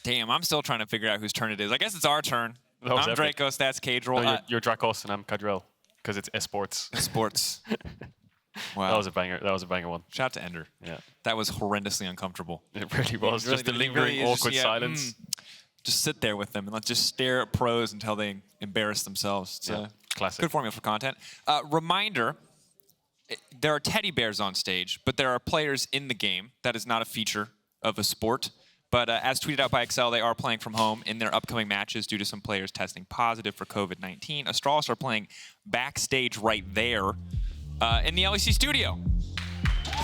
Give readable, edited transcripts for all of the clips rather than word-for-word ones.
Damn, I'm still trying to figure out whose turn it is. I guess it's our turn. I'm Drakos, that's Caedrel. No, you're Drakos and I'm Caedrel, because it's esports. Sports. Wow. That was a banger. That was a banger one. Shout out to Ender. Yeah. That was horrendously uncomfortable. It really was. Just the lingering, awkward silence. Just sit there with them and let's just stare at pros until they embarrass themselves. It's a classic. Good formula for content. Reminder, there are teddy bears on stage, but there are players in the game. That is not a feature of a sport. But as tweeted out by Excel, they are playing from home in their upcoming matches due to some players testing positive for COVID-19. Astralis are playing backstage right there in the LEC studio.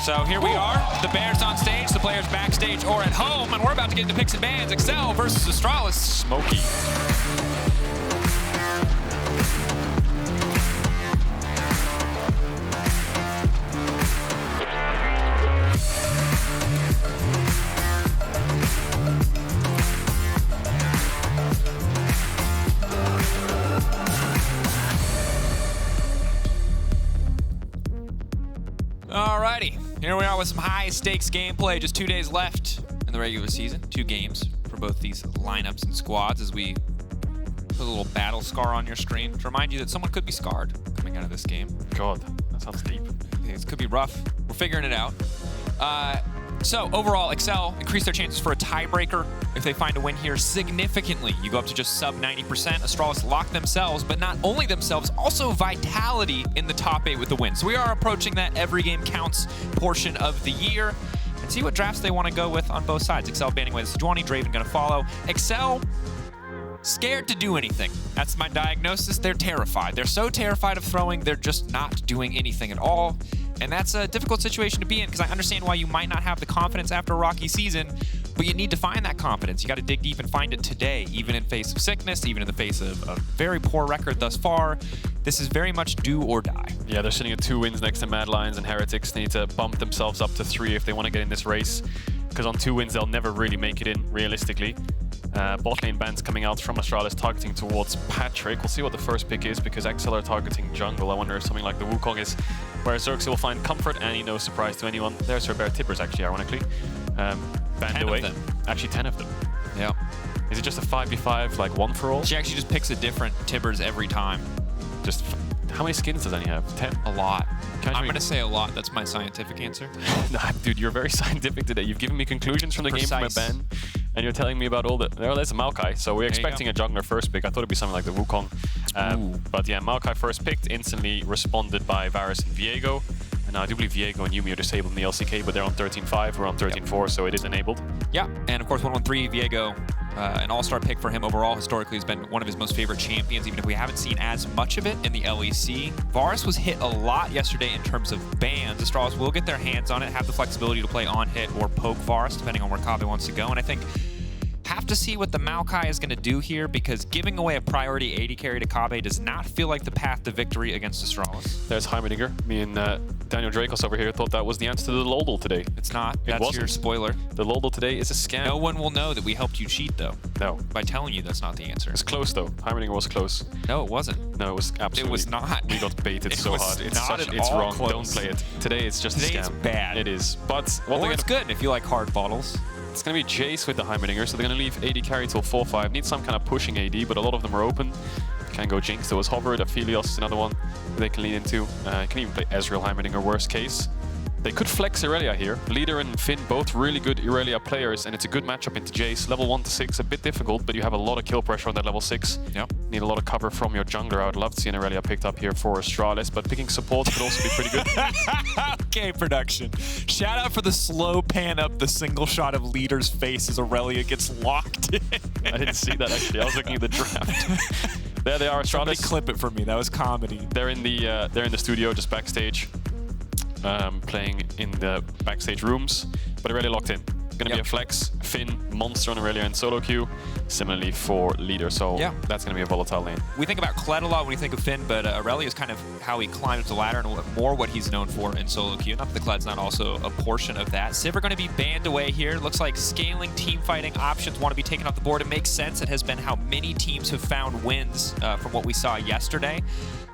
So here we are, the Bears on stage, the players backstage or at home, and we're about to get into picks and bans. Excel versus Astralis. Smoky. Alrighty, here we are with some high-stakes gameplay. Just 2 days left in the regular season. 2 games for both these lineups and squads as we put a little battle scar on your screen to remind you that someone could be scarred coming out of this game. God, that sounds deep. It could be rough. We're figuring it out. So overall, Excel increased their chances for a tiebreaker if they find a win here significantly. You go up to just sub 90%. Astralis lock themselves, but not only themselves, also Vitality in the top 8 with the win. So we are approaching that every game counts portion of the year and see what drafts they want to go with on both sides. Excel banning away the Sejuani, Draven going to follow. Excel scared to do anything. That's my diagnosis. They're terrified. They're so terrified of throwing, they're just not doing anything at all. And that's a difficult situation to be in because I understand why you might not have the confidence after a rocky season, but you need to find that confidence. You got to dig deep and find it today, even in face of sickness, even in the face of a very poor record thus far. This is very much do or die. Yeah, they're sitting at 2 wins next to Mad Lions and Heretics. They need to bump themselves up to 3 if they want to get in this race, because on 2 wins, they'll never really make it in, realistically. Bot lane bans coming out from Astralis targeting towards Patrik. We'll see what the first pick is because XL are targeting jungle. I wonder if something like the Wukong is where Xerxe will find comfort, and no surprise to anyone. There's her Bear Tibbers actually, ironically. Banned away. 10 of them. Actually 10 of them. Yeah. Is it just a 5v5 like one for all? She actually just picks a different Tibbers every time. Just how many skins does any have? 10? A lot. I'm going to say a lot. That's my scientific answer. Nah, dude, you're very scientific today. You've given me conclusions from the game from a ban, and you're telling me about all the... Oh, there's a Maokai. So we're expecting a jungler first pick. I thought it'd be something like the Wukong. But yeah, Maokai first picked, instantly responded by Varus and Viego. And I do believe Viego and Yuumi are disabled in the LCK, but they're on 13.5, we're on 13.4, so it is enabled. Yeah, and of course 113, Viego, an all-star pick for him overall. Historically has been one of his most favorite champions, even if we haven't seen as much of it in the LEC. Varus was hit a lot yesterday in terms of bans. Astralis will get their hands on it, have the flexibility to play on hit or poke Varus, depending on where Kobbe wants to go. And I think have to see what the Maokai is going to do here, because giving away a priority AD carry to Kobbe does not feel like the path to victory against Astralis. There's Heimerdinger. Me and Daniel Drakos over here thought that was the answer to the Lodel today. It's not. That's your spoiler. The Lodel today is a scam. No one will know that we helped you cheat, though. No. By telling you that's not the answer. It's close, though. Heimerdinger was close. No, it wasn't. No, it was absolutely... It was not. We got baited so hard. It's wrong. Close. Don't play it. Today it's just a scam. Today it's bad. It is. But what or it's good if you like hard bottles. It's going to be Jayce with the Heimerdinger, so they're going to leave AD carry till 4-5. Need some kind of pushing AD, but a lot of them are open. Can go Jinx. There was Hovered, Aphelios is another one they can lean into. Can even play Ezreal Heimerdinger, worst case. They could flex Irelia here. Leader and Finn, both really good Irelia players, and it's a good matchup into Jayce. Level 1 to 6, a bit difficult, but you have a lot of kill pressure on that level 6. Yep. Need a lot of cover from your jungler. I would love to see an Irelia picked up here for Astralis, but picking support could also be pretty good. Okay, production. Shout out for the slow pan up the single shot of Leader's face as Irelia gets locked in. I didn't see that, actually. I was looking at the draft. There they are, Astralis. Somebody clip it for me. That was comedy. They're in the studio, just backstage. Playing in the backstage rooms, but Irelia locked in. Going to be a flex, Finn, Monster on Irelia, and solo queue. Similarly for Leader, so that's going to be a volatile lane. We think about Kled a lot when we think of Finn, but Irelia is kind of how he climbed up the ladder and more what he's known for in solo queue. Not that the Kled's not also a portion of that. Civ are going to be banned away here. Looks like scaling team fighting options want to be taken off the board. It makes sense. It has been how many teams have found wins from what we saw yesterday.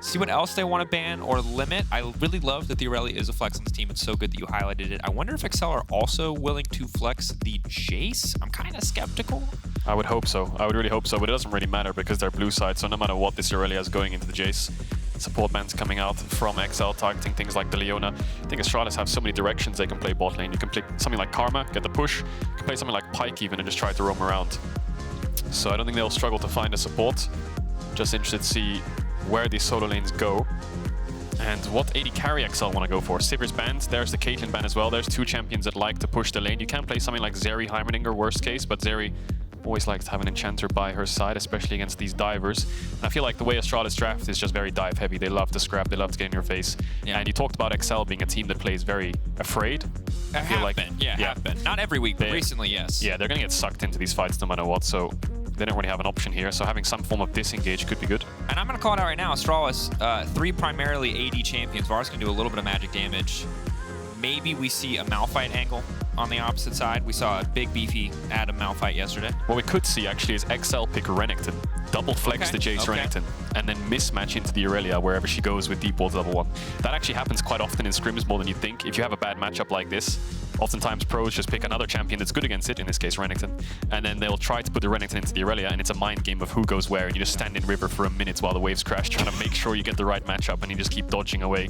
See what else they want to ban or limit. I really love that the Irelia is a flex on this team. It's so good that you highlighted it. I wonder if Excel are also willing to flex the Jayce. I'm kind of skeptical. I would hope so. I would really hope so, but it doesn't really matter because they're blue side, so no matter what, this Irelia is going into the Jayce. Support bans coming out from Excel, targeting things like the Leona. I think Astralis have so many directions they can play bot lane. You can play something like Karma, get the push. You can play something like Pyke even and just try to roam around. So I don't think they'll struggle to find a support. Just interested to see where these solo lanes go and what AD carry XL want to go for. Sivir's banned, there's the Caitlyn ban as well. There's two champions that like to push the lane. You can play something like Xerxe, Heimerdinger, worst case, but Xerxe always likes to have an enchanter by her side, especially against these divers. And I feel like the way Astralis draft is just very dive heavy. They love to scrap, they love to get in your face. Yeah. And you talked about XL being a team that plays very afraid. Have been. Not every week, but recently, yes. Yeah, they're going to get sucked into these fights no matter what, so they don't really have an option here, so having some form of disengage could be good. And I'm going to call it out right now, Astralis, 3 primarily AD champions. Varus can do a little bit of magic damage. Maybe we see a Malphite angle on the opposite side. We saw a big, beefy Adam Malphite yesterday. What we could see, actually, is XL pick Renekton, double flex the Jayce Renekton, and then mismatch into the Irelia wherever she goes with deep water +1. That actually happens quite often in scrims, more than you think. If you have a bad matchup like this, oftentimes pros just pick another champion that's good against it, in this case Renekton, and then they'll try to put the Renekton into the Irelia, and it's a mind game of who goes where, and you just stand in river for a minute while the waves crash, trying to make sure you get the right matchup, and you just keep dodging away.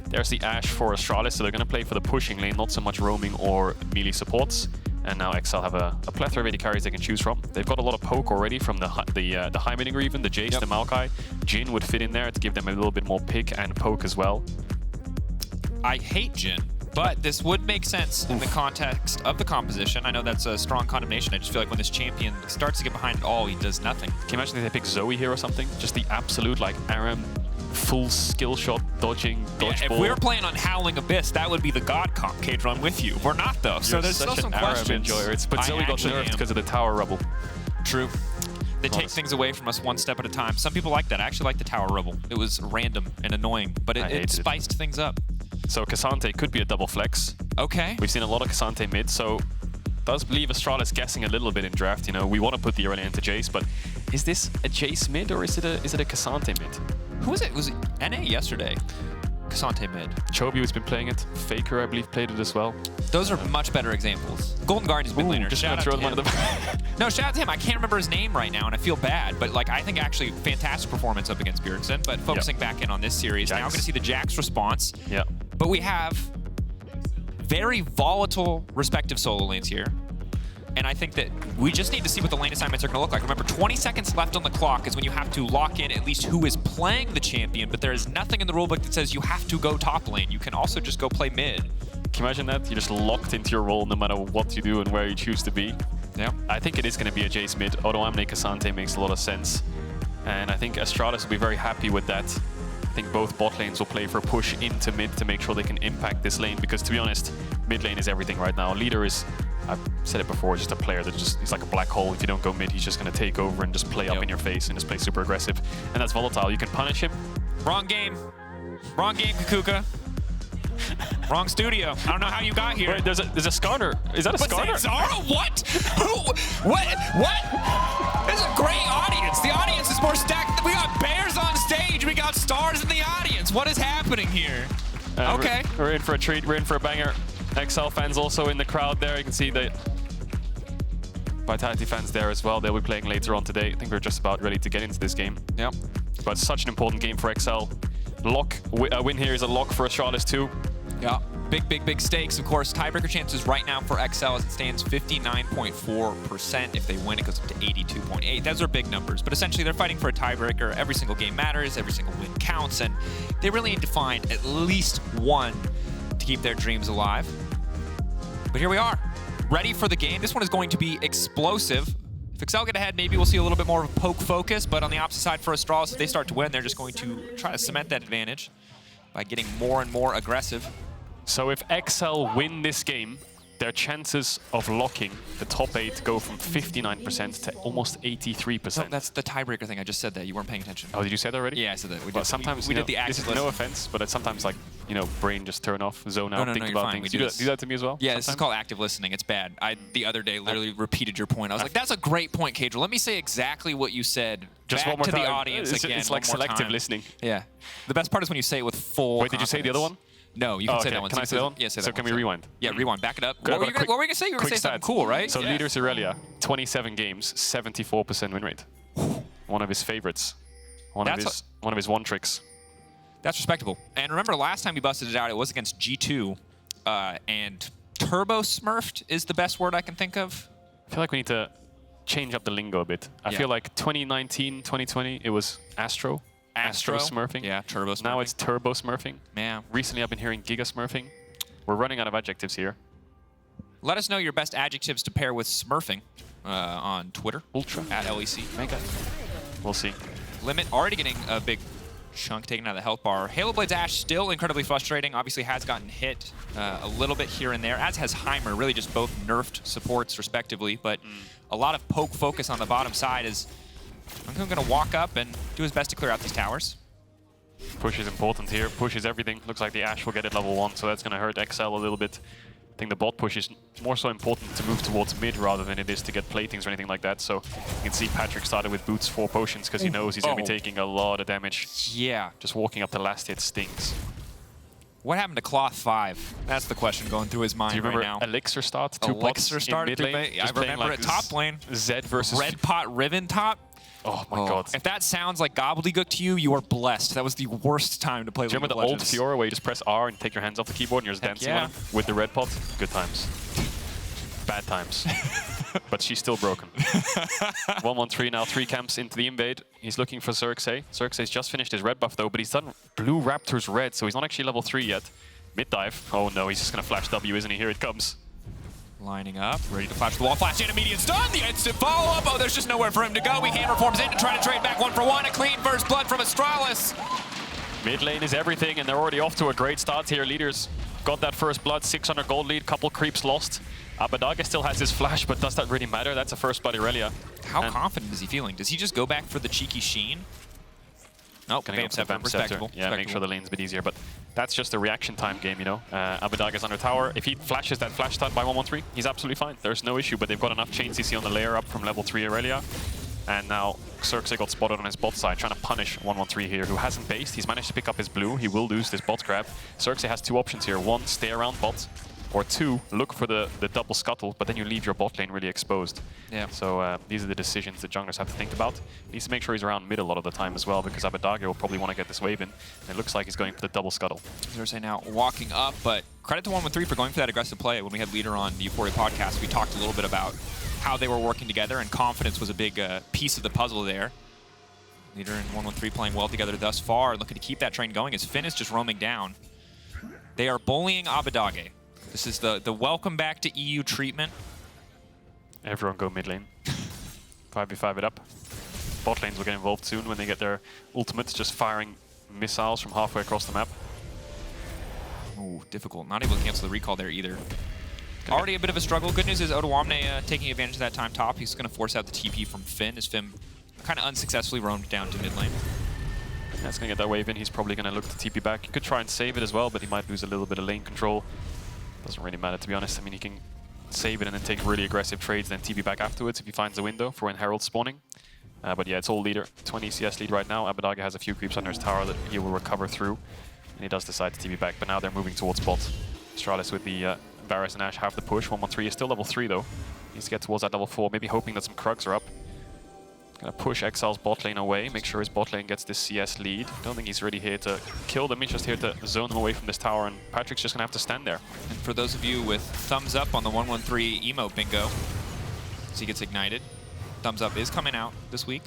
There's the Ashe for Astralis, so they're going to play for the pushing lane, not so much roaming or melee supports. And now XL have a plethora of AD carries they can choose from. They've got a lot of poke already from the Heimerdinger even, the Jayce, the Maokai. Jhin would fit in there to give them a little bit more pick and poke as well. I hate Jhin, but this would make sense in the context of the composition. I know that's a strong condemnation. I just feel like when this champion starts to get behind it all, he does nothing. Can you imagine if they pick Zoe here or something? Just the absolute, like, Aram full skill shot dodging dodgeball. If we were playing on Howling Abyss, that would be the god comp. Caedrel, I'm with you. We're not though, so there's still some questions. But Zoe got nerfed because of the tower rubble. True. They take things away from us one step at a time. Some people like that. I actually like the tower rubble. It was random and annoying, but it spiced things up. So Cassante could be a double flex. Okay. We've seen a lot of Cassante mid, so does leave Astralis guessing a little bit in draft. You know, we want to put the Irelia into Jayce, but is this a Jayce mid or is it a Cassante mid? Who was it? Was it NA yesterday? Cassante mid. Chobi has been playing it. FLICKR, I believe, played it as well. Those are much better examples. Golden Guardian's mid laner. Just gonna throw them under the No, shout out to him. I can't remember his name right now, and I feel bad. But like, I think actually fantastic performance up against Bjergsen. But focusing back in on this series, now I'm going to see the Jax response. Yeah. But we have very volatile respective solo lanes here. And I think that we just need to see what the lane assignments are going to look like. Remember, 20 seconds left on the clock is when you have to lock in at least who is playing the champion, but there is nothing in the rulebook that says you have to go top lane. You can also just go play mid. Can you imagine that? You're just locked into your role no matter what you do and where you choose to be. Yeah. I think it is going to be a Jayce mid. Odoamne Cassante makes a lot of sense. And I think Astralis will be very happy with that. I think both bot lanes will play for a push into mid to make sure they can impact this lane, because to be honest, mid lane is everything right now. Leader is, I've said it before, just a player that just, he's like a black hole. If you don't go mid, he's just going to take over and just play up in your face and just play super aggressive. And that's volatile. You can punish him. Wrong game. Wrong game, Kakuka. Wrong studio. I don't know how you got here. Wait, there's a Skarner. Is that a Skarner? Zara? What? Who? What? This is a great audience. The audience is more stacked. We got bears on stage. We got stars in the audience. What is happening here? Okay. We're in for a treat. We're in for a banger. XL fans also in the crowd there. You can see the Vitality fans there as well. They'll be playing later on today. I think we're just about ready to get into this game. Yeah. But such an important game for XL. A win here is a lock for Astralis too. Yeah. Big stakes. Of course, tiebreaker chances right now for XL as it stands 59.4%. If they win, it goes up to 82.8. Those are big numbers, but essentially they're fighting for a tiebreaker. Every single game matters. Every single win counts, and they really need to find at least one to keep their dreams alive. But here we are, ready for the game. This one is going to be explosive. If XL get ahead, maybe we'll see a little bit more of a poke focus, but on the opposite side for Astralis, if they start to win, they're just going to try to cement that advantage by getting more and more aggressive. So if XL win this game, their chances of locking the top 8 go from 59% to almost 83%. No, that's the tiebreaker thing. I just said that. You weren't paying attention. Oh, did you say that already? Yeah, I said that. Well, sometimes we did the active. No offense, but it's sometimes like, you know, brain just turn off, zone out, think about things. Do that to me as well? Yeah, this is called active listening. It's bad. I the other day literally repeated your point. I was like, that's a great point, Caedrel. Let me say exactly what you said. Just back one more to time. The audience again. It's like selective listening. Yeah. The best part is when you say it with full Wait, did you say the other one? No, you can say okay. that one. Can I say that one? Yeah, say that so one. can we rewind? Yeah, rewind. Back it up. Good, What were you quick- going to say? You were going to say something cool, right? So Yeah. leaders Irelia, 27 games, 74% win rate. One of his favorites. One of his one tricks. That's respectable. And remember, last time he busted it out, it was against G2, and Turbo Smurfed is the best word I can think of. I feel like we need to change up the lingo a bit. I feel like 2019, 2020, it was Astro smurfing. Yeah, Turbo Smurfing. Now it's Turbo smurfing. Yeah. Recently, I've been hearing Giga smurfing. We're running out of adjectives here. Let us know your best adjectives to pair with smurfing on Twitter. Ultra. At LEC. Mega. We'll see. Limit already getting a big chunk taken out of the health bar. Halo Blade's Ashe still incredibly frustrating. Obviously has gotten hit a little bit here and there, as has Heimer, really just both nerfed supports respectively, but a lot of poke focus on the bottom side is JeongHoon going to walk up and do his best to clear out these towers. Push is important here. Push is everything. Looks like the Ashe will get it level 1, so that's going to hurt Excel a little bit. I think the bot push is more so important to move towards mid rather than it is to get platings or anything like that. So you can see Patrik started with boots 4 potions because he knows he's going to be taking a lot of damage. Yeah. Just walking up the last hit stings. What happened to Cloth 5? That's the question going through his mind Do you remember right now. Elixir start? 2 pots Elixir start in mid lane? I remember it. Top lane. Zed versus... Red pot Riven top. Oh my god. If that sounds like gobbledygook to you, you are blessed. That was the worst time to play League of Do you remember the old Legends. Fiora where you just press R and take your hands off the keyboard and you're just dancing on him with the red pot? Good times. Bad times. But she's still broken. 1-1-3 now, 3 camps into the invade. He's looking for Xerxe. Xerxe's just finished his red buff though, but he's done Blue Raptor's red, so he's not actually level 3 yet. Mid dive. Oh no, he's just gonna flash W, isn't he? Here it comes. Lining up, ready to flash the wall. Flash and immediate stun. The instant follow-up. Oh, there's just nowhere for him to go. He hand reforms in to try to trade back 1-for-1. A clean first blood from Astralis. Mid lane is everything, and they're already off to a great start here. Leaders got that first blood, 600 gold lead, couple creeps lost. Abbedagge still has his flash, but does that really matter? That's a first blood Irelia. How confident is he feeling? Does he just go back for the cheeky sheen? Nope, Gonna go for the Vamp Scepter. Yeah, make sure the lane's a bit easier, but that's just a reaction time game, you know. Abbedagge is under tower. If he flashes that flash stun by 1-1-3, he's absolutely fine. There's no issue, but they've got enough chain CC on the layer up from level 3 Irelia. And now Xerxe got spotted on his bot side, trying to punish 1-1-3 here, who hasn't based. He's managed to pick up his blue. He will lose this bot grab. Xerxe has 2 options here. 1, stay around bot. Or 2, look for the double scuttle, but then you leave your bot lane really exposed. Yeah. So these are the decisions that junglers have to think about. He needs to make sure he's around mid a lot of the time as well, because Abbedagge will probably want to get this wave in. And it looks like he's going for the double scuttle. Xerxe now walking up, but credit to 1-1-3 for going for that aggressive play. When we had Leader on the Euphoria podcast, we talked a little bit about how they were working together, and confidence was a big piece of the puzzle there. Leader and 1-1-3 playing well together thus far, looking to keep that train going as Finn is just roaming down. They are bullying Abbedagge. This is the welcome back to EU treatment. Everyone go mid lane. 5v5 it up. Bot lanes will get involved soon when they get their ultimates, just firing missiles from halfway across the map. Ooh, difficult. Not able to cancel the recall there either. Already a bit of a struggle. Good news is Odoamne taking advantage of that time top. He's going to force out the TP from Finn as Finn kind of unsuccessfully roamed down to mid lane. That's going to get that wave in. He's probably going to look to TP back. He could try and save it as well, but he might lose a little bit of lane control. Doesn't really matter, to be honest. I mean, he can save it and then take really aggressive trades, then TP back afterwards if he finds a window for when Herald's spawning. But yeah, it's all leader. 20 CS lead right now. Abbedagge has a few creeps under his tower that he will recover through. And he does decide to TP back, but now they're moving towards bot. Astralis with the Varus and Ashe have the push. 1-1-3 is still level 3 though. Needs to get towards that level 4, maybe hoping that some Krugs are up. Gonna push Excel's bot lane away, make sure his bot lane gets this CS lead. Don't think he's really here to kill them, he's just here to zone them away from this tower, and Patrik's just gonna have to stand there. And for those of you with thumbs up on the 1-1-3 emote bingo, as he gets ignited, thumbs up is coming out this week.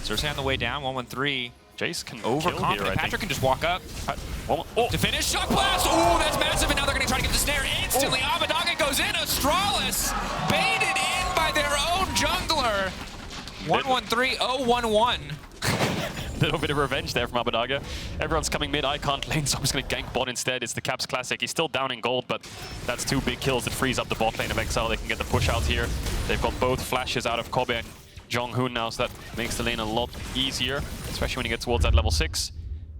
Xerxe on the way down, 1-1-3. Jayce can overconfident. Kill here, Patrik can just walk up. To finish, shock blast! Ooh, that's massive, and now they're gonna try to get the snare instantly. Abbedagge goes in, Astralis baited in by their own jungler. 1-1-3, 0-1-1. Little bit of revenge there from Abbedagge. Everyone's coming mid, I can't lane, so I'm just going to gank bot instead. It's the Caps Classic. He's still down in gold, but that's 2 big kills that frees up the bot lane of Excel. They can get the push out here. They've got both flashes out of Kobbe and JeongHoon now, so that makes the lane a lot easier, especially when you get towards that level 6.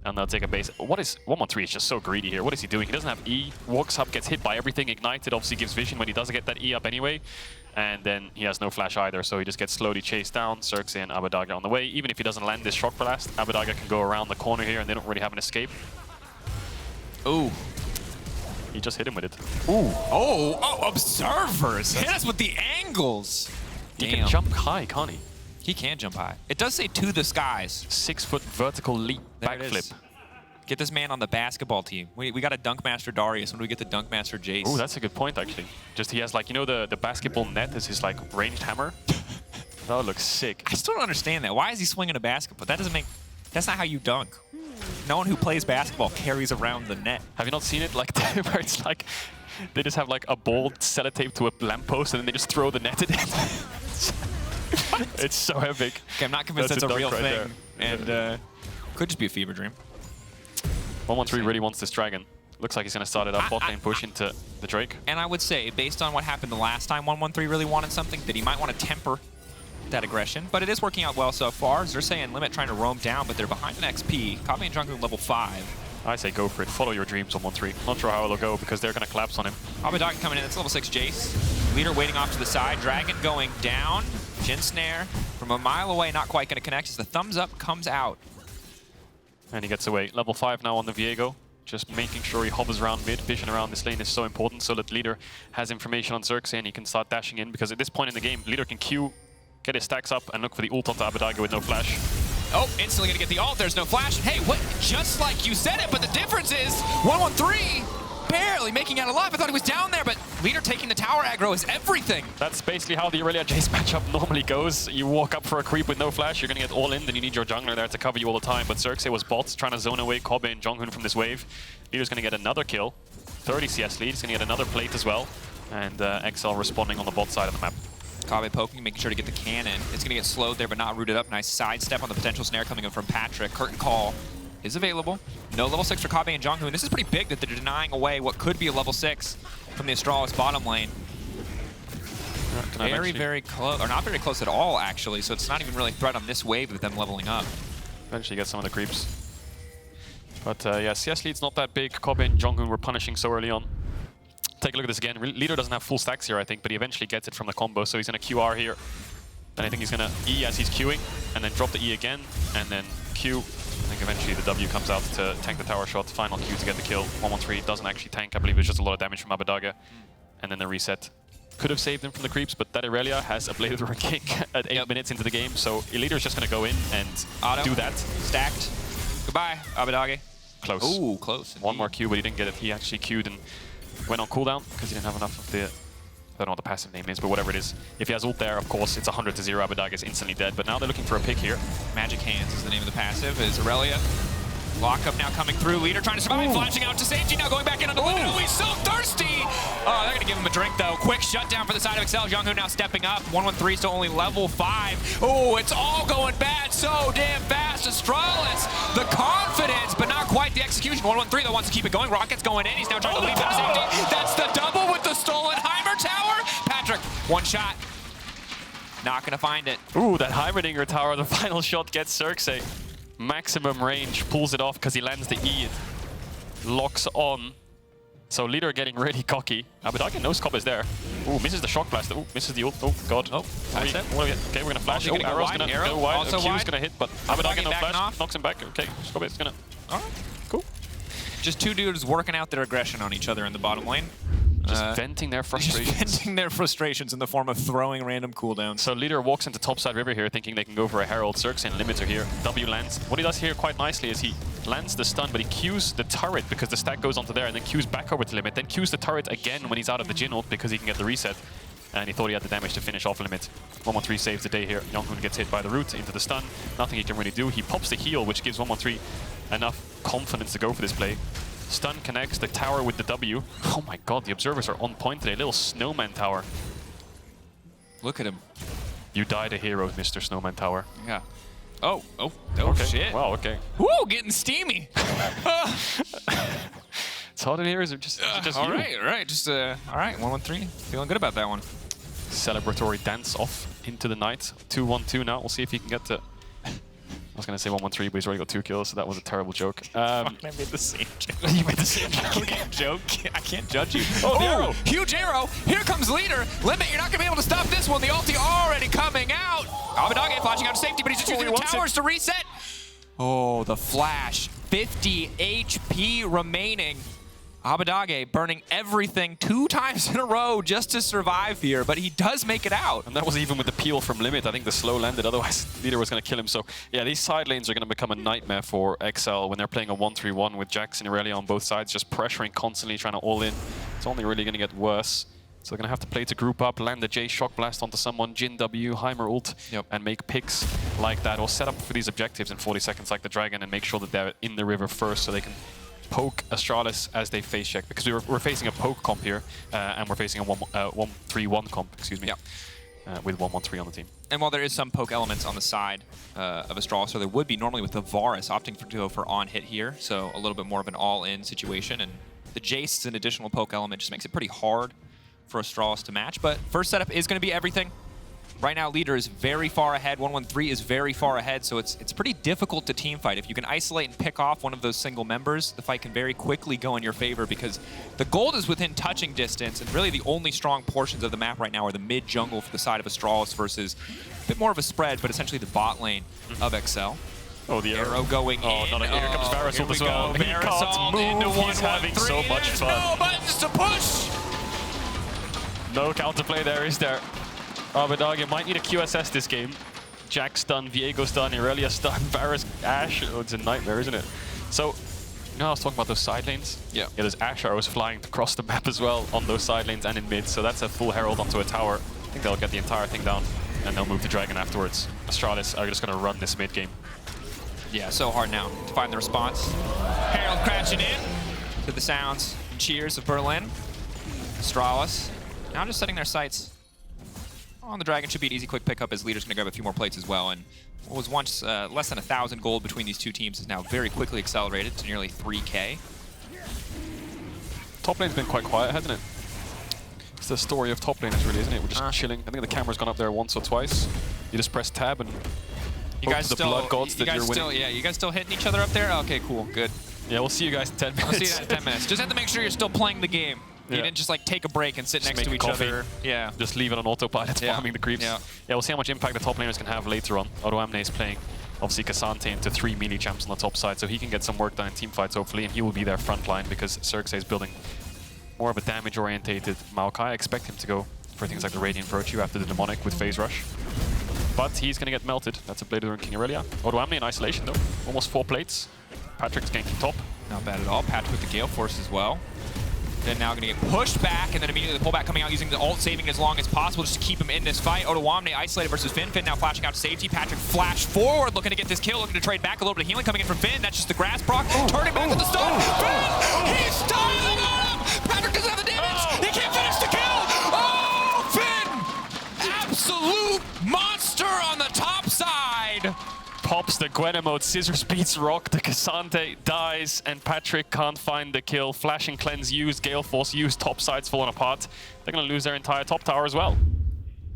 And they'll take a base. What is 1-1-3 is just so greedy here. What is he doing? He doesn't have E. Walks up, gets hit by everything. Ignited obviously gives vision when he doesn't get that E up anyway. And then he has no flash either, so he just gets slowly chased down. Xerxe and Abbedagge on the way. Even if he doesn't land this shock blast, Abbedagge can go around the corner here and they don't really have an escape. Ooh, He just hit him with it. Oh, observers! Hit us with the angles! He Damn. can jump high, can't he? He can jump high. It does say to the skies. 6-foot vertical leap There it is. backflip. Get this man on the basketball team. We got a Dunkmaster Darius. When do we get the Dunkmaster Jayce? Oh, that's a good point, actually. Just he has, like, you know, the basketball net is his, like, ranged hammer? That would look sick. I still don't understand that. Why is he swinging a basketball? That doesn't make... That's not how you dunk. No one who plays basketball carries around the net. Have you not seen it, like, where it's like, they just have, like, a ball sellotaped to a lamppost and then they just throw the net in it? It's so epic. Okay, I'm not convinced that's a dunk real right thing. there. And could just be a fever dream. 113 really wants this dragon. Looks like he's going to start it up, bot lane push into the Drake. And I would say, based on what happened the last time 113 really wanted something, that he might want to temper that aggression. But it is working out well so far. Xerxe and Limit trying to roam down, but they're behind an XP. Kobbe and JeongHoon level 5. I say go for it. Follow your dreams, 113. Not sure how it'll go because they're going to collapse on him. Abbedagge coming in. That's level 6 Jayce. Leader waiting off to the side. Dragon going down. Jhin snare from a mile away, not quite going to connect as the thumbs up comes out. And he gets away. Level 5 now on the Viego. Just making sure he hovers around mid. Vision around this lane is so important so that Leader has information on Xerxe and he can start dashing in, because at this point in the game, Leader can Q, get his stacks up, and look for the ult onto Abbedagge with no flash. Oh, instantly going to get the ult. There's no flash. Hey, what? Just like you said it, but the difference is 113 barely making out alive. I thought he was down there, but Leader taking the tower aggro is everything. That's basically how the Irelia Jayce matchup normally goes. You walk up for a creep with no flash, you're going to get all in, then you need your jungler there to cover you all the time. But Xerxe was bots, trying to zone away Kobbe and JeongHoon from this wave. Leader's going to get another kill. 30 CS lead, he's going to get another plate as well. And Excel responding on the bot side of the map. Kobbe poking, making sure to get the cannon. It's going to get slowed there, but not rooted up. Nice sidestep on the potential snare coming in from Patrik. Curtain call is available. No level 6 for Kobbe and JeongHoon. This is pretty big that they're denying away what could be a level 6 from the Astralis bottom lane. Very close, or not very close at all, actually. So it's not even really a threat on this wave with them leveling up. Eventually get some of the creeps. But yeah, CS lead's not that big. Kobbe and JeongHoon were punishing so early on. Take a look at this again. Leader doesn't have full stacks here, I think, but he eventually gets it from the combo. So he's going to QR here. Then I think he's going to E as he's queuing, and then drop the E again, and then Q. I think eventually the W comes out to tank the tower shot. Final Q to get the kill. 113 doesn't actually tank. I believe it's just a lot of damage from Abbedagge. And then the reset. Could have saved him from the creeps, but that Irelia has a Blade of the Ruin King at 8 minutes into the game. So Leader is just going to go in and do that. Stacked. Goodbye, Abbedagge. Close. Ooh, close. One more Q, but he didn't get it. He actually queued and went on cooldown because he didn't have enough of the... I don't know what the passive name is, but whatever it is. If he has ult there, of course, it's 100 to 0. Abbedagge is instantly dead. But now they're looking for a pick here. Magic Hands is the name of the passive. Is Irelia. Lockup now coming through. Leader trying to survive. Flashing out to safety. Now going back in on the limit. Oh, he's so thirsty. Oh, they're going to give him a drink, though. Quick shutdown for the side of Excel. JeongHoon now stepping up. 113 still only level 5. Oh, it's all going bad so damn fast. Astralis, the confidence, but not quite the execution. 113, though, wants to keep it going. Rocket's going in. He's now trying to leave him to safety. That's the double with the stolen Heimer tower. Patrik, one shot. Not going to find it. Ooh, that Heimerdinger tower, the final shot gets Xerxe. Maximum range, pulls it off because he lands the E. Locks on. So Leader getting really cocky. Abbedagge knows Kobbe is there. Ooh, misses the shock blast. Ooh, misses the ult. Oh, God. Oh, okay, we're going to flash. Oh, Arrow's going to go wide. Q's going to hit, but Abbedagge no flash. Knocks him back. Okay, Kobbe is going to... All right. Cool. Just two dudes working out their aggression on each other in the bottom lane. Just venting their frustrations. Just venting their frustrations in the form of throwing random cooldowns. So Leader walks into topside river here thinking they can go for a Herald. Xerxe and Limiter here. W lands. What he does here quite nicely is he lands the stun, but he Qs the turret because the stack goes onto there, and then Qs back over to Limit, then Qs the turret again when he's out of the Jhin ult because he can get the reset. And he thought he had the damage to finish off Limit. 113 saves the day here. JeongHoon gets hit by the root into the stun. Nothing he can really do. He pops the heal, which gives 113 enough confidence to go for this play. Stun connects the tower with the W. Oh my God, the observers are on point today. Little snowman tower. Look at him. You died a hero, Mr. Snowman Tower. Yeah. Oh, okay. Shit. Wow, okay. Woo, getting steamy. It's hot in here, is it just all you? right. Just, all right, 113. Feeling good about that one. Celebratory dance off into the night. 2-1-2 now. We'll see if he can get to... I was going to say 113, but he's already got 2 kills, so that was a terrible joke. I made the same joke. You made the same joke? I can't judge you. Oh, the arrow. Huge arrow. Here comes Leader. Limit, you're not going to be able to stop this one. The ulti already coming out. Abbedagge flashing out to safety, but he's just using the towers to reset. Oh, the flash. 50 HP remaining. Abbedagge burning everything 2 times in a row just to survive here, but he does make it out. And that was even with the peel from Limit. I think the slow landed, otherwise Leader was going to kill him. So yeah, these side lanes are going to become a nightmare for Excel when they're playing a 1-3-1 with Jayce and Irelia on both sides, just pressuring constantly, trying to all in. It's only really going to get worse. So they're going to have to play to group up, land the Jayce Shock Blast onto someone, Jhin W, Heimer ult, and make picks like that, or set up for these objectives in 40 seconds like the Dragon and make sure that they're in the river first so they can poke Astralis as they face check, because we're facing a poke comp here, and we're facing a 1-3-1 comp, excuse me, with 1-1-3 on the team. And while there is some poke elements on the side of Astralis, so there would be normally with the Varus opting to go for on-hit here, so a little bit more of an all-in situation, and the Jayce is an additional poke element, just makes it pretty hard for Astralis to match, but first setup is going to be everything. Right now, Leader is very far ahead. 1-1-3 is very far ahead, so it's pretty difficult to team fight. If you can isolate and pick off one of those single members, the fight can very quickly go in your favor because the gold is within touching distance, and really the only strong portions of the map right now are the mid-jungle for the side of Astralis versus a bit more of a spread, but essentially the bot lane of Excel. Oh, the arrow going in. Oh, here comes Varus as well. He can't move. He's having so much fun. No buttons to push! No counterplay there, is there? Abbedagge might need a QSS this game. Jack's done, Viego's done, Irelia's done, Varus, Ashe. Oh, it's a nightmare, isn't it? So, you know, I was talking about those side lanes. Yeah, there's Ashe arrows flying across the map as well on those side lanes and in mid. So that's a full herald onto a tower. I think they'll get the entire thing down and they'll move the Dragon afterwards. Astralis are just going to run this mid game. Yeah, so hard now to find the response. Herald crashing in to the sounds and cheers of Berlin. Astralis now just setting their sights on the Dragon. Should be an easy quick pickup as Leader's going to grab a few more plates as well. And what was once less than 1,000 gold between these two teams is now very quickly accelerated to nearly 3K. Top lane's been quite quiet, hasn't it? It's the story of top laners, really, isn't it? We're just chilling. I think the camera's gone up there once or twice. You just press tab and you guys the blood gods that you're winning. Yeah, you guys still hitting each other up there? Okay, cool, good. Yeah, we'll see you guys in 10 minutes. We'll see you guys in 10 minutes. Just have to make sure you're still playing the game. You didn't just like take a break and sit just next to each other. Yeah. Just leave it on autopilot, farming the creeps. Yeah, we'll see how much impact the top laners can have later on. Odoamne is playing, obviously, Cassante into 3 melee champs on the top side, so he can get some work done in team fights, hopefully, and he will be their front line because Xerxe is building more of a damage-orientated Maokai. I expect him to go for things like the Radiant Virtue after the Demonic with Phase Rush. But he's going to get melted. That's a Blade of King Irelia. Odoamne in isolation, though. Almost 4 plates. Patrik's ganking top. Not bad at all. Patrik with the Gale Force as well. Then now going to get pushed back, and then immediately the pullback coming out using the ult, saving as long as possible just to keep him in this fight. Odoamne isolated versus Finn. Finn now flashing out to safety. Patrik flash forward, looking to get this kill, looking to trade back. A little bit of healing coming in from Finn. That's just the grass proc. Turning back to the stun. Finn! He's styling on him! Patrik doesn't have the damage! He can't finish the kill! Oh, Finn! Absolute monster on the top side! Pops the Gwen mode, Scissors beats Rock, the Cassante dies, and Patrik can't find the kill. Flashing Cleanse used, Gale Force used, top side's falling apart. They're going to lose their entire top tower as well.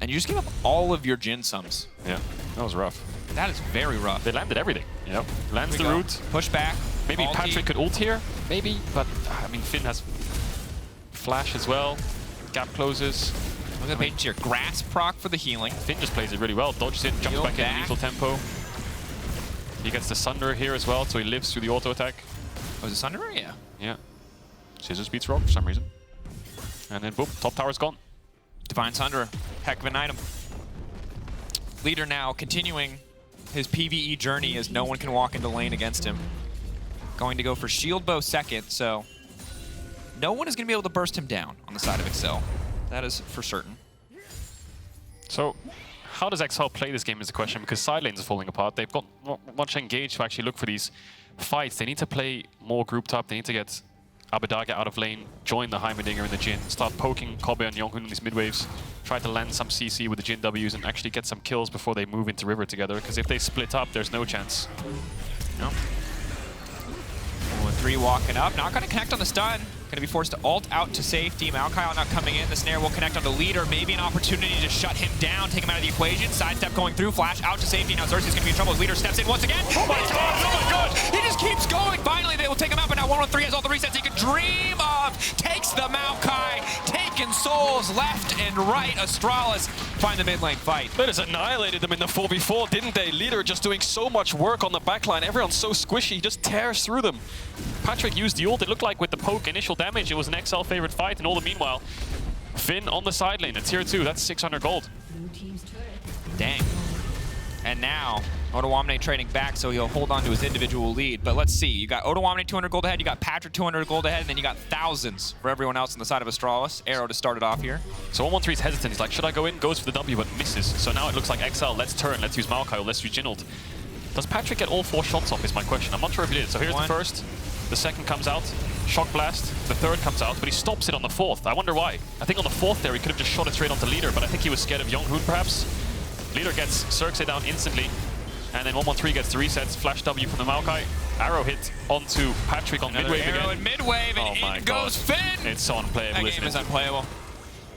And you just gave up all of your Jhin sums. Yeah, that was rough. That is very rough. They landed everything, you know? Lands the root. Push back. Maybe Patrik could ult here, maybe, but I mean, Finn has flash as well. Gap closes. Look at the page here. Grass proc for the healing. Finn just plays it really well. Dodges it, jumps back in lethal tempo. He gets the Sunder here as well, so he lives through the auto attack. Oh, is it Sunder? Yeah. Yeah. Scissors beats Rock for some reason. And then boom, top tower's gone. Divine Sunder, heck of an item. Leader now continuing his PvE journey as no one can walk into lane against him. Going to go for Shield Bow second, so no one is going to be able to burst him down on the side of Excel. That is for certain. So, how does Excel play this game is the question, because side lanes are falling apart. They've got not much engaged to actually look for these fights. They need to play more grouped up. They need to get Abbedagge out of lane, join the Heimerdinger and the Jhin, start poking Kobbe and JeongHoon in these mid waves, try to land some CC with the Jhin Ws and actually get some kills before they move into river together, because if they split up, there's no chance. No. 3 walking up, not going to connect on the stun. Going to be forced to ult out to safety. Maokai not coming in. The snare will connect on the Leader. Maybe an opportunity to shut him down, take him out of the equation. Sidestep going through, flash out to safety. Now Xerxe is going to be in trouble as Leader steps in once again. Oh my god! Oh my god! He just keeps going. Finally, they will take him out, but now 1-1-3 has all the resets he could dream of. Takes the Maokai, taking broken souls left and right. Astralis find the mid lane fight. They just annihilated them in the 4v4, didn't they? Leader just doing so much work on the backline. Everyone's so squishy, he just tears through them. Patrik used the ult. It looked like with the poke initial damage, it was an XL favorite fight, and all the meanwhile, Finn on the side lane at tier 2, that's 600 gold. Dang. And now, Odoamne trading back, so he'll hold on to his individual lead. But let's see, you got Odoamne 200 gold ahead, you got Patrik 200 gold ahead, and then you got thousands for everyone else on the side of Astralis. Arrow to start it off here. So 113 is hesitant, he's like, should I go in? Goes for the W, but misses. So now it looks like XL, let's turn, let's use Maokai, or let's use Jhin ult. Does Patrik get all 4 shots off is my question. I'm not sure if he did. So here's the first, the second comes out, shock blast, the third comes out, but he stops it on the fourth. I wonder why. I think on the fourth there, he could have just shot it straight onto Leader, but I think he was scared of JeongHoon perhaps. Leader gets Xerxe down instantly. And then 113 gets the resets, flash W from the Maokai. Arrow hit onto Patrik on midwave again. Arrow in midwave, and in goes Finn! It's so unplayable, That game is unplayable.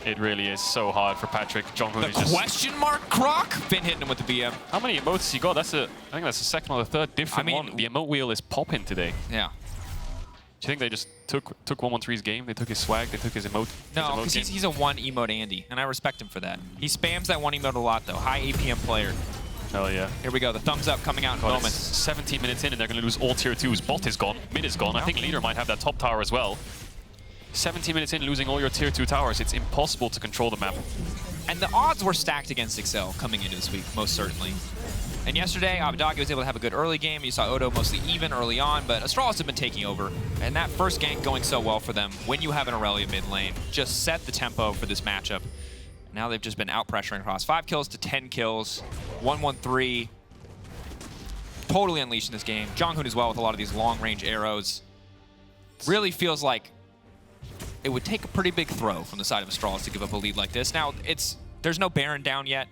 It really is so hard for Patrik. JeongHoon is just... question mark Croc? Finn hitting him with the BM. How many emotes he got? I think that's the second or the third different one. The emote wheel is popping today. Yeah. Do you think they just took 113's game? They took his swag, they took his emote? No, because he's a one emote Andy, and I respect him for that. He spams that one emote a lot though. High APM player. Hell yeah. Here we go, the thumbs up coming out in moments. 17 minutes in and they're going to lose all tier 2s. Bot is gone, mid is gone. I think Leader might have that top tower as well. 17 minutes in, losing all your tier 2 towers. It's impossible to control the map. And the odds were stacked against Excel coming into this week, most certainly. And yesterday, Abbedagge was able to have a good early game. You saw Odo mostly even early on, but Astralis have been taking over. And that first gank going so well for them when you have an Irelia mid lane just set the tempo for this matchup. Now they've just been out-pressuring across 5 kills to 10 kills. 113. Totally unleashing this game. JeongHoon as well with a lot of these long-range arrows. Really feels like it would take a pretty big throw from the side of Astralis to give up a lead like this. Now, there's no Baron down yet.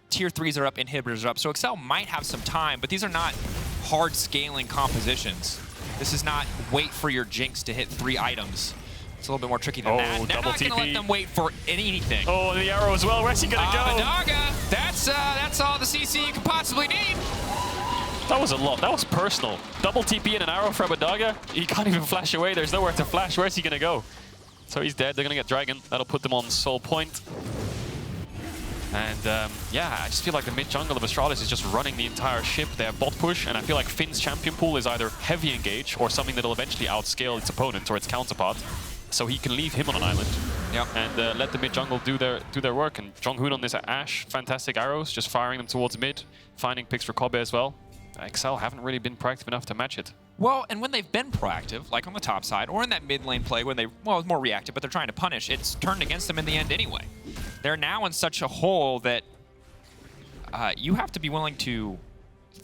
Tier 3s are up, inhibitors are up, so Excel might have some time, but these are not hard scaling compositions. This is not wait for your Jinx to hit 3 items. It's a little bit more tricky than that. They're not going to let them wait for anything. Oh, and the arrow as well. Where's he going to go? Abbedagge, that's all the CC you could possibly need. That was a lot. That was personal. Double TP and an arrow for Abbedagge. He can't even flash away. There's nowhere to flash. Where's he going to go? So he's dead. They're going to get Dragon. That'll put them on soul point. And yeah, I just feel like the mid jungle of Astralis is just running the entire ship. They have bot push, and I feel like Finn's champion pool is either heavy engage or something that'll eventually outscale its opponent or its counterpart. So he can leave him on an island and let the mid jungle do their work. And JeongHoon on this Ashe, fantastic arrows, just firing them towards mid, finding picks for Kobbe as well. Excel haven't really been proactive enough to match it. Well, and when they've been proactive, like on the top side, or in that mid lane play when well, it's more reactive, but they're trying to punish, it's turned against them in the end anyway. They're now in such a hole that you have to be willing to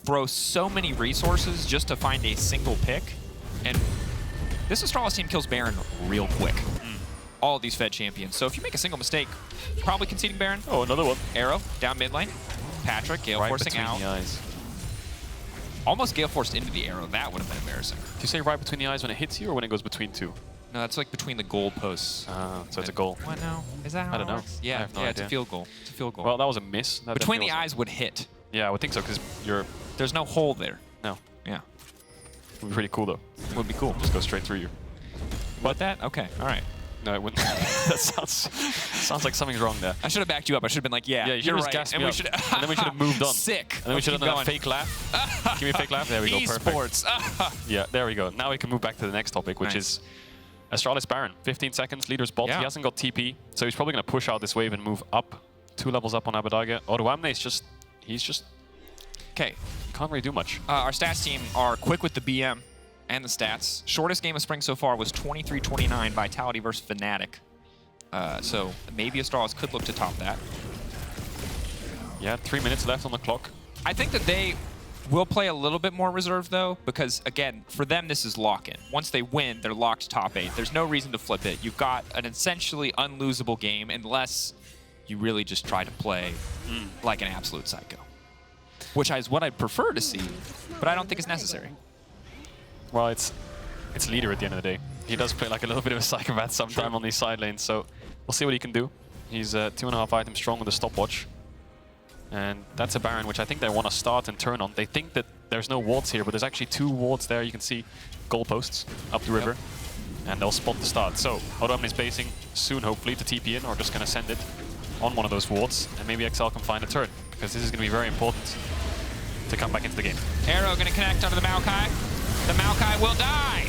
throw so many resources just to find a single pick. And this Astralis team kills Baron real quick. All of these Fed champions. So if you make a single mistake, probably conceding Baron. Oh, another one. Arrow down mid lane. Patrik, Gale forcing out. The eyes. Almost Gale forced into the arrow. That would have been embarrassing. Do you say right between the eyes when it hits you or when it goes between 2? No, that's like between the goal posts. So it's a goal. What now? Is that how I don't know. Works? Yeah, I have no it's idea. a field goal. It's a field goal. Well, that was a miss. That between the eyes would hit. Yeah, I would think so because there's no hole there. No. Yeah. Would be pretty cool though. Would be cool. Just go straight through you. What that? Okay. All right. No, it wouldn't. That sounds like something's wrong there. I should have backed you up. I should have been like, yeah, you you're just right. gassed me and up. And then we should have moved on. Sick. And then we should have done a fake laugh. Give me a fake laugh. There we go. Perfect. Esports. Yeah, there we go. Now we can move back to the next topic, which is Astralis Baron. 15 seconds, leader's bot. He hasn't got TP, so he's probably going to push out this wave and move up 2 levels up on Abbedagge. Odoamne is he's just... Okay. Can't really do much. Our stats team are quick with the BM and the stats. Shortest game of spring so far was 23-29 Vitality versus Fnatic. So maybe Astralis could look to top that. Yeah, 3 minutes left on the clock. I think that they will play a little bit more reserved though, because again, for them this is lock-in. Once they win, they're locked top 8. There's no reason to flip it. You've got an essentially unlosable game unless you really just try to play like an absolute psycho. Which is what I'd prefer to see, but I don't think it's necessary. Well, it's leader at the end of the day. He does play like a little bit of a psychopath sometime on these side lanes, so we'll see what he can do. He's 2.5 items strong with a stopwatch. And that's a Baron, which I think they want to start and turn on. They think that there's no wards here, but there's actually 2 wards there. You can see goalposts up the river. and they'll spot the start. So Odoamne is basing soon, hopefully, to TP in, or just going to send it on one of those wards, and maybe Excel can find a turn, because this is going to be very important to come back into the game. Arrow going to connect onto the Maokai. The Maokai will die.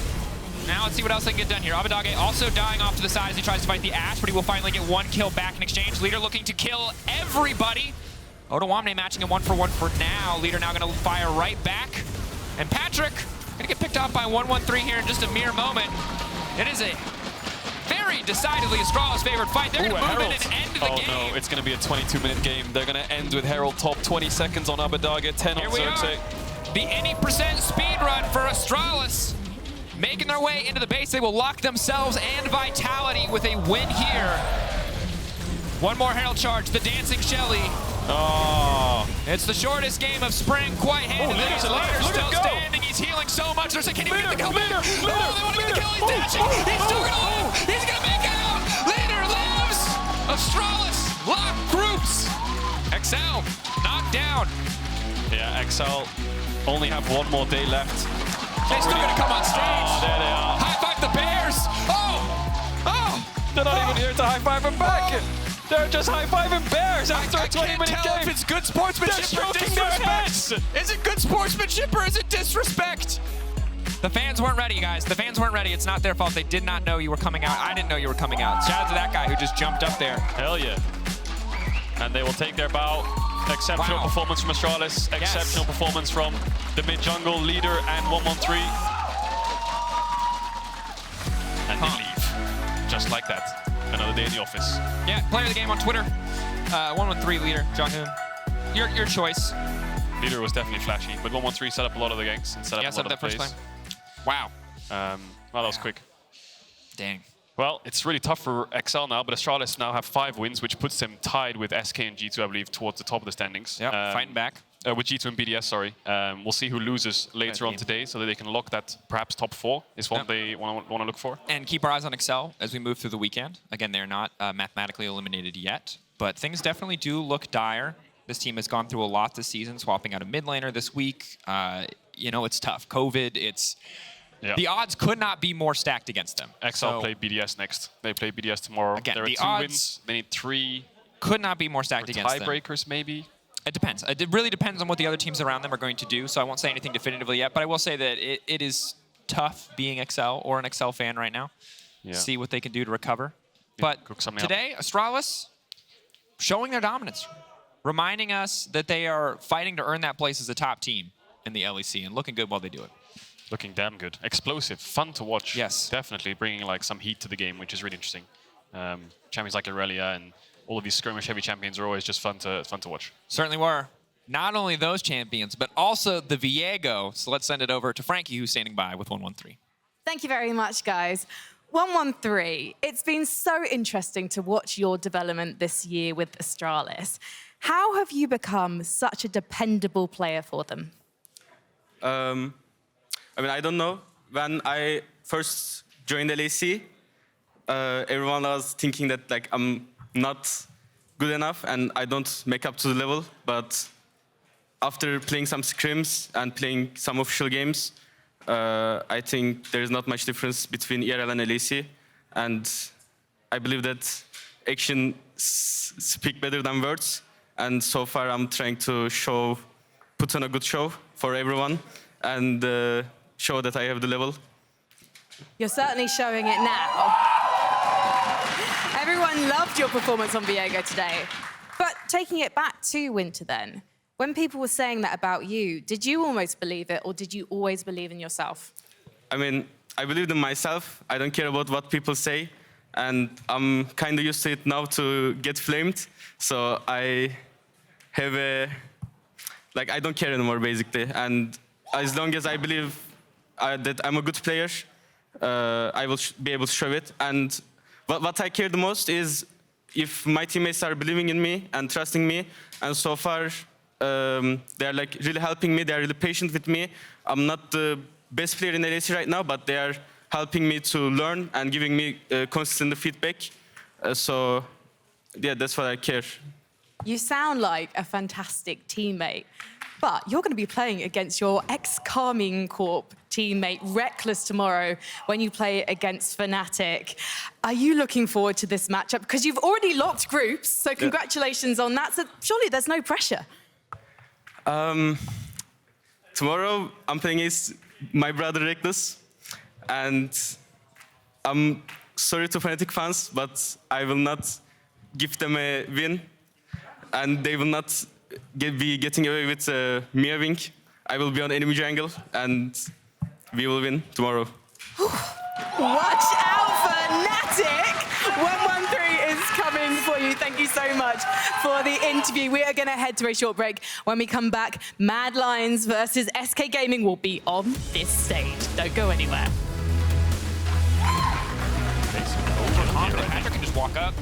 Now let's see what else they can get done here. Abbedagge also dying off to the side as he tries to fight the Ashe, but he will finally get one kill back in exchange. Leader looking to kill everybody. Odoamne matching him 1-for-1 for now. Leader now going to fire right back. And Patrik going to get picked off by 1-1-3 here in just a mere moment. It is a very decidedly Astralis favored fight. They're going to move in and end the game. Oh no, it's going to be a 22-minute game. They're going to end with Herald top 20 seconds on Abbedagge, 10 on Xerxe. The 80% speed run for Astralis. Making their way into the base, they will lock themselves and Vitality with a win here. One more Herald charge, the Dancing Shelly. Oh. It's the shortest game of spring, quite handedly. Leader's still standing, he's healing so much. There's a can he get the kill back? Oh, they want to get the kill, he's dashing. He's still gonna live, he's gonna make it out. Leader lives. Astralis lock groups. Excel knocked down. Yeah, Excel only have one more day left. They're still gonna come on stage. Oh, there they are. High five the Bears. They're not even here to high five him back. They're just high-fiving Bears after a 20-minute game. I can't tell if it's good sportsmanship or disrespect. Is it good sportsmanship or is it disrespect? The fans weren't ready, guys. The fans weren't ready. It's not their fault. They did not know you were coming out. I didn't know you were coming out. Shout out to that guy who just jumped up there. Hell yeah. And they will take their bow. Exceptional performance from Astralis. Exceptional performance from the mid-jungle leader and 113. And they leave. Just like that. Another day in the office. Yeah, player of the game on Twitter. 113 leader, JeongHoon. Your choice. Leader was definitely flashy, but 113 set up a lot of the ganks and set up a lot of the plays. First time. Wow. Well, that was quick. Dang. Well, it's really tough for Excel now, but Astralis now have 5 wins, which puts them tied with SK and G2, I believe, towards the top of the standings. Yep, fighting back. With G2 and BDS, sorry. We'll see who loses later on today, so that they can lock that perhaps top 4 is what they want to look for. And keep our eyes on Excel as we move through the weekend. Again, they're not mathematically eliminated yet, but things definitely do look dire. This team has gone through a lot this season, swapping out a mid laner this week. You know, it's tough. COVID, it's... Yeah. The odds could not be more stacked against them. Excel play BDS next. They play BDS tomorrow. Again, there are 2 wins. They need 3. Could not be more stacked against them. Tiebreakers, maybe? It depends. It really depends on what the other teams around them are going to do, so I won't say anything definitively yet, but I will say that it is tough being Excel or an Excel fan right now. Yeah. See what they can do to recover. But today, Astralis showing their dominance, reminding us that they are fighting to earn that place as a top team in the LEC and looking good while they do it. Looking damn good. Explosive. Fun to watch. Yes. Definitely bringing like some heat to the game, which is really interesting. Champions like Irelia and all of these skirmish-heavy champions are always just fun to watch. Certainly were. Not only those champions, but also the Viego. So let's send it over to Frankie, who's standing by with 113. Thank you very much, guys. 113, it's been so interesting to watch your development this year with Astralis. How have you become such a dependable player for them? I mean, I don't know. When I first joined LEC, everyone was thinking that like I'm not good enough and I don't make up to the level. But after playing some scrims and playing some official games, I think there is not much difference between IRL and LEC. And I believe that actions speak better than words. And so far, I'm trying to put on a good show for everyone and show that I have the level. You're certainly showing it now. Everyone loved your performance on Viego today. But taking it back to Winter then, when people were saying that about you, did you almost believe it or did you always believe in yourself? I mean, I believed in myself. I don't care about what people say. And I'm kind of used to it now to get flamed. So I have I don't care anymore, basically. And as long as I believe that I'm a good player, I will be able to show it. And what I care the most is if my teammates are believing in me and trusting me. And so far, they're like really helping me. They're really patient with me. I'm not the best player in LEC right now, but they are helping me to learn and giving me consistent feedback. So yeah, that's what I care. You sound like a fantastic teammate. But you're going to be playing against your ex-Carmine Corp teammate, Reckless, tomorrow when you play against Fnatic. Are you looking forward to this matchup? Because you've already locked groups, so congratulations on that. So surely there's no pressure. Tomorrow, I'm playing against my brother Reckless, and I'm sorry to Fnatic fans, but I will not give them a win, and they will not be getting away with Mia Wing. I will be on enemy jungle, and we will win tomorrow. Watch out for Fnatic! 113 is coming for you. Thank you so much for the interview. We are going to head to a short break. When we come back, Mad Lions versus SK Gaming will be on this stage. Don't go anywhere. Patrik can just walk up.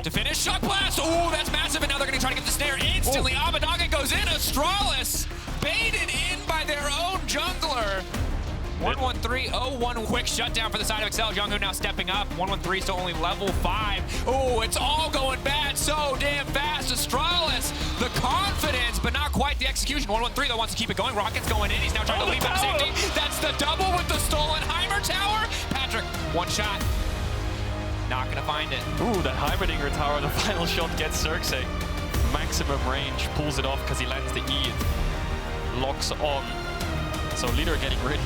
To finish, Shock Blast! Oh, that's massive, and now they're going to try to get the snare instantly. Abbedagge goes in, Astralis baited in by their own jungler. 113-0-1, quick shutdown for the side of Excel. JeongHoon now stepping up. 113 still only level 5. Oh, it's all going bad so damn fast. Astralis, the confidence, but not quite the execution. 113 though wants to keep it going. Rocket's going in. He's now trying to leave him safety. That's the double with the stolen Heimer tower. Patrik, one shot. Not gonna find it. Ooh, that Heimerdinger tower, the final shot gets Xerxe. Maximum range, pulls it off because he lands the E. Locks on. So leader getting ready.